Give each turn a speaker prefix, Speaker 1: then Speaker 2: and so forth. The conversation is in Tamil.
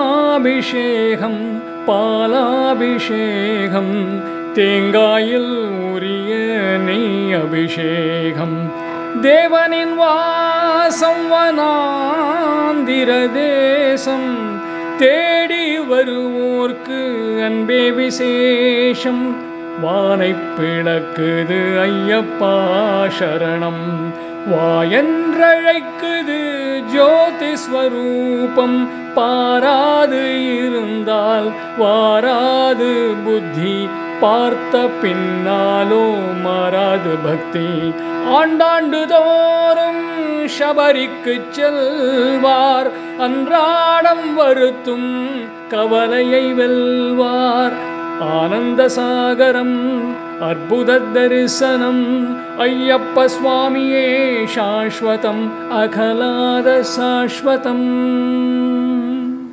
Speaker 1: தேனாபிஷேகம் பாலாபிஷேகம் தேங்காயில் உரிய நெய் அபிஷேகம் தேவனின் வாசம் வனாந்திர தேசம் தேடி வருவோர்க்கு அன்பே விசேஷம் வானை பிளக்குது ஐயப்பா சரணம் வாயென்றழைக்குது ஜோதி ஸ்வரூபம் பாராது இருந்தால் வாராது புத்தி பார்த்த பின்னாலோ மாறாது பக்தி ஆண்டாண்டு தோறும் சபரிக்கு செல்வார் அன்றாடம் வருத்தும் கவலையை வெல்வார் ஆனந்த சாகரம் அற்புத தரிசனம் ஐயப்ப சுவாமியே சாஸ்வதம் அகலாத சாஸ்வதம்.